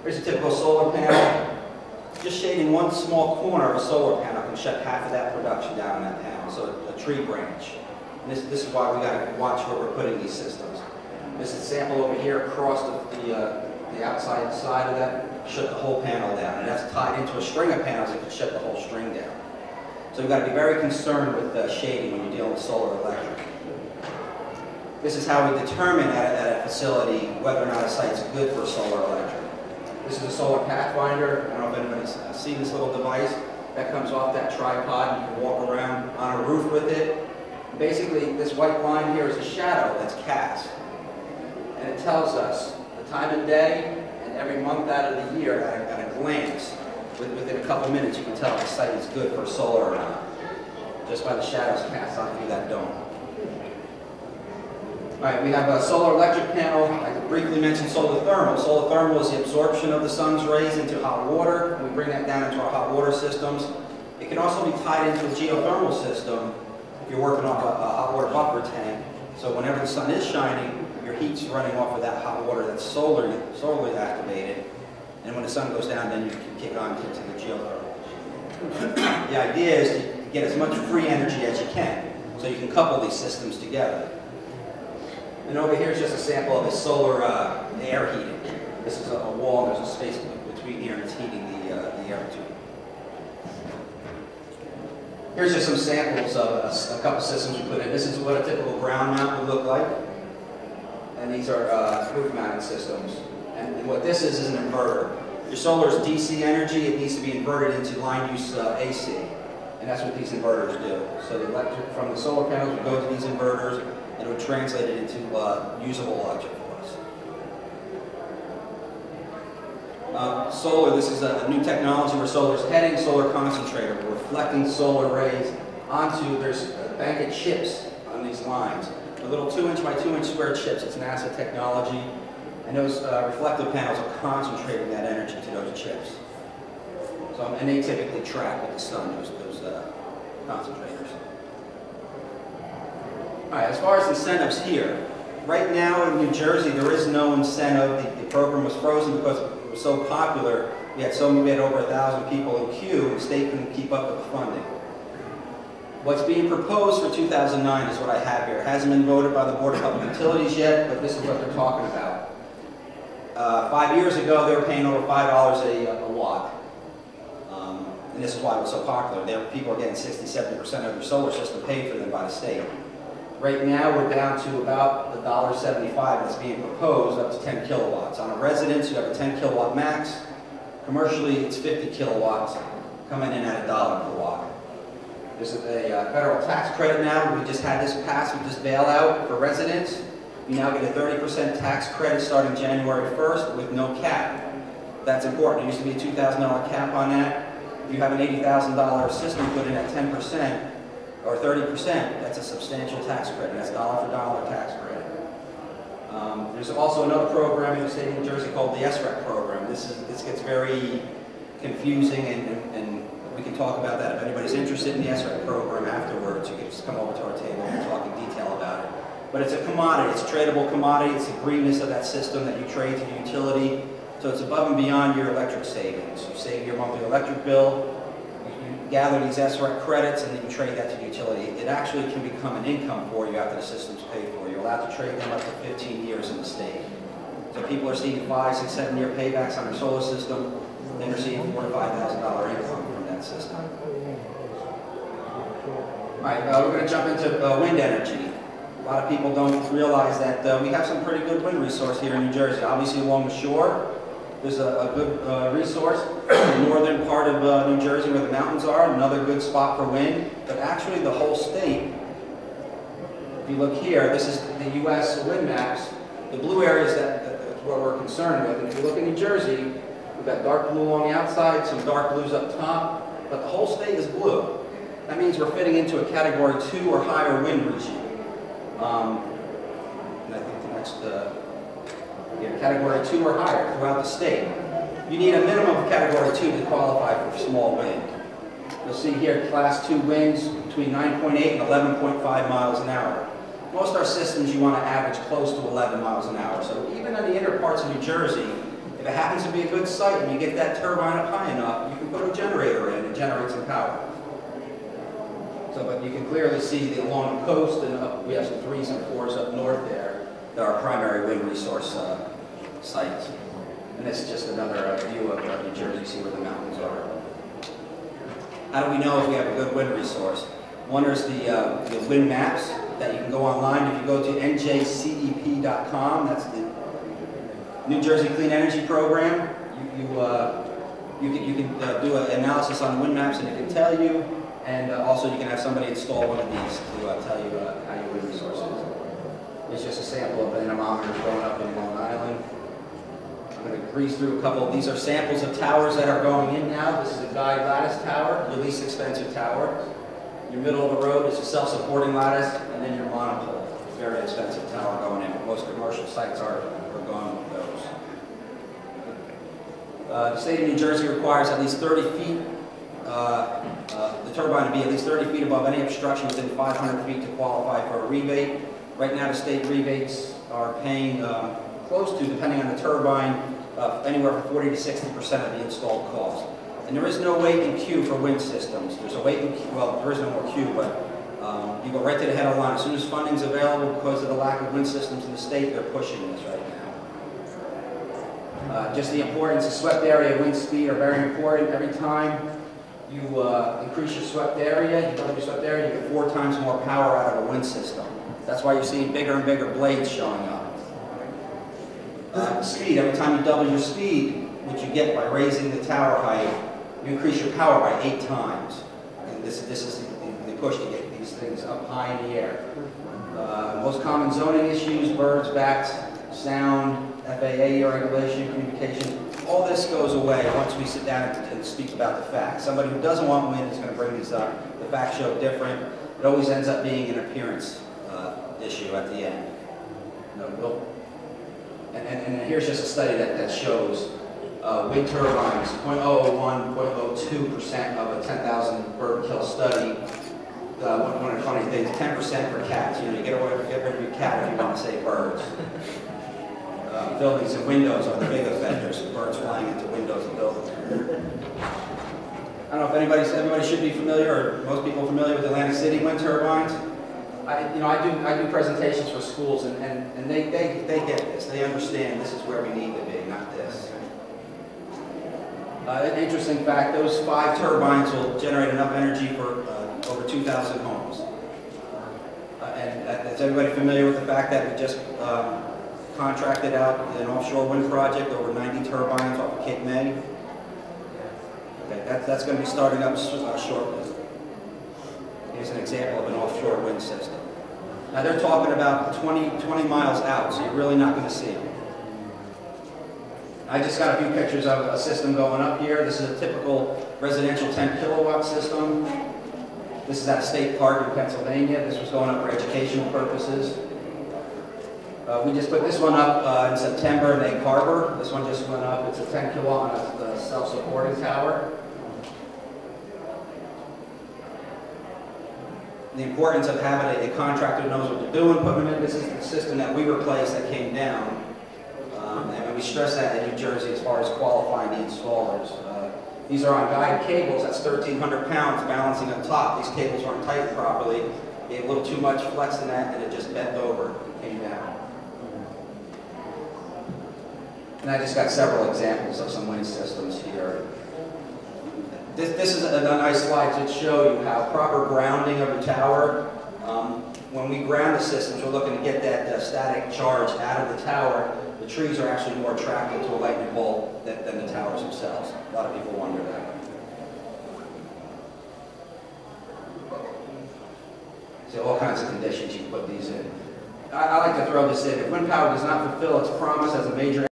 Here's a typical solar panel. Just shading one small corner of a solar panel can shut half of that production down on that panel, so a tree branch. And this is why we got to watch where we're putting these systems. This is a sample over here across the outside side of that, shut the whole panel down. And that's tied into a string of panels that can shut the whole string down. So you've got to be very concerned with shading when you're dealing with solar electric. This is how we determine at a facility whether or not a site's good for solar electric. This is a solar pathfinder. I don't know if anybody's seen this little device. That comes off that tripod. You can walk around on a roof with it. Basically, this white line here is a shadow that's cast. And it tells us the time of day and every month out of the year at a glance. Within a couple minutes, you can tell if the site is good for solar or not, just by the shadows cast on through that dome. All right, we have a solar electric panel. I briefly mentioned solar thermal. Solar thermal is the absorption of the sun's rays into hot water. We bring that down into our hot water systems. It can also be tied into a geothermal system if you're working off a hot water buffer tank. So whenever the sun is shining, your heat's running off of that hot water that's solarly activated. And when the sun goes down, then you can kick on into the geothermal. The idea is to get as much free energy as you can, so you can couple these systems together. And over here is just a sample of a solar air heating. This is a wall, there's a space between here, and it's heating the air tube. Here's just some samples of a couple systems we put in. This is what a typical ground mount would look like. And these are roof-mounted systems. And what this is an inverter. Your solar is DC energy. It needs to be inverted into line use AC. And that's what these inverters do. So the electric from the solar panels would go to these inverters, and it would translate it into usable electric for us. Solar, this is a new technology where solar is heading. Solar concentrator. We're reflecting solar rays onto, there's a bank of chips on these lines. The little 2-inch by 2-inch square chips. It's NASA technology. And those reflective panels are concentrating that energy to those chips. So, and they typically track with the sun, those concentrators. All right, as far as incentives here, right now in New Jersey there is no incentive. The program was frozen because it was so popular. We had over 1,000 people in queue, and the state couldn't keep up with the funding. What's being proposed for 2009 is what I have here. It hasn't been voted by the Board of Public Utilities yet, but this is what they're talking about. 5 years ago, they were paying over $5 a watt. And this is why it was so popular. People are getting 60–70% of their solar system paid for them by the state. Right now, we're down to about the $1.75 that's being proposed, up to 10 kilowatts. On a residence, you have a 10 kilowatt max. Commercially, it's 50 kilowatts, coming in at $1 per watt. There's a federal tax credit now. We just had this passed with this bailout for residents. You now get a 30% tax credit starting January 1st with no cap. That's important. There used to be a $2,000 cap on that. If you have an $80,000 system put in at 10% or 30%, that's a substantial tax credit. That's dollar for dollar tax credit. There's also another program in the state of New Jersey called the SREC program. This gets very confusing, and we can talk about that. If anybody's interested in the SREC program afterwards, you can just come over to our table and talk in detail about it. But it's a commodity, it's a tradable commodity, it's the greenness of that system that you trade to the utility. So it's above and beyond your electric savings. You save your monthly electric bill, you gather these SREC credits, and then you trade that to the utility. It actually can become an income for you after the system's paid for. You're allowed to trade them up to 15 years in the state. So people are seeing 5, 6, 7 year paybacks on their solar system, then they're seeing $4,000 to $5,000 income from that system. All right, we're going to jump into wind energy. A lot of people don't realize that we have some pretty good wind resource here in New Jersey. Obviously along the shore, there's a good resource. The northern part of New Jersey where the mountains are, another good spot for wind. But actually the whole state, if you look here, this is the U.S. wind maps. The blue areas, that's what we're concerned with. And if you look in New Jersey, we've got dark blue on the outside, some dark blues up top, but the whole state is blue. That means we're fitting into a Category 2 or higher wind regime. And I think the next, Category 2 or higher throughout the state. You need a minimum of Category 2 to qualify for small wind. You'll see here Class 2 winds between 9.8 and 11.5 miles an hour. Most of our systems you want to average close to 11 miles an hour. So even in the inner parts of New Jersey, If it happens to be a good site and you get that turbine up high enough, you can put a generator in and generate some power. So, but you can clearly see along the coast, and we have some 3s and 4s up north there. There are primary wind resource sites. And this is just another view of New Jersey, see where the mountains are. How do we know if we have a good wind resource? One is the wind maps that you can go online. If you go to njcep.com, that's the New Jersey Clean Energy Program. You can do an analysis on wind maps, and it can tell you. And also, you can have somebody install one of these to tell you how your wind resource is. It's just a sample of an anemometer going up in Long Island. I'm going to breeze through a couple. These are samples of towers that are going in now. This is a guide lattice tower, your least expensive tower. Your middle of the road is a self-supporting lattice, and then your monopole, very expensive tower going in. Most commercial sites are going with those. The state of New Jersey requires at least 30 feet, the turbine to be at least 30 feet above any obstruction within 500 feet to qualify for a rebate. Right now the state rebates are paying close to, depending on the turbine, anywhere from 40 to 60% of the installed cost. And there is no wait in queue for wind systems. There's a wait in queue, well, there is no more queue, but you go right to the head of the line. As soon as funding is available, because of the lack of wind systems in the state, they're pushing this right now. Just the importance of swept area, wind speed are very important. Every time you increase your swept area, you double your swept area, you get 4 times more power out of a wind system. That's why you're seeing bigger and bigger blades showing up. Speed, every time you double your speed, which you get by raising the tower height, you increase your power by 8 times. And this is the push to get these things up high in the air. Most common zoning issues, birds, bats, sound, FAA regulation, communication, all this goes away once we sit down and speak about the facts. Somebody who doesn't want wind is going to bring these up. The facts show different. It always ends up being an appearance issue at the end. And here's just a study that shows wind turbines, 0.001, 0.02% of a 10,000 bird kill study. One of the funny things, 10% for cats. You know, you get rid of your cat if you want to save birds. Buildings and windows are the big offenders. Birds flying into windows of buildings. I don't know if everybody should be familiar, or most people familiar with Atlantic City wind turbines. I do presentations for schools, and they get this. They understand this is where we need to be, not this. An interesting fact, those 5 turbines will generate enough energy for over 2,000 homes. And is everybody familiar with the fact that we just contracted out an offshore wind project, over 90 turbines off of Cape May? Okay, that's going to be starting up shortly. Here's an example of an offshore wind system. Now they're talking about 20 miles out, so you're really not going to see them. I just got a few pictures of a system going up here. This is a typical residential 10 kilowatt system. This is at a state park in Pennsylvania. This was going up for educational purposes. We just put this one up in September in Egg Harbor. This one just went up. It's a 10 kilowatt on a self-supporting tower. The importance of having a contractor who knows what they're doing, putting them in. This is the system that we replaced that came down. And we stress that in New Jersey as far as qualifying the installers. These are on guide cables. That's 1,300 pounds balancing on top. These cables weren't tightened properly. They had a little too much flex in that, and it just bent over and came down. And I just got several examples of some wind systems here. This is a nice slide to show you how proper grounding of a tower. When we ground the systems, we're looking to get that static charge out of the tower. The trees are actually more attracted to a lightning bolt than the towers themselves. A lot of people wonder that. So all kinds of conditions you put these in. I like to throw this in. If wind power does not fulfill its promise as a major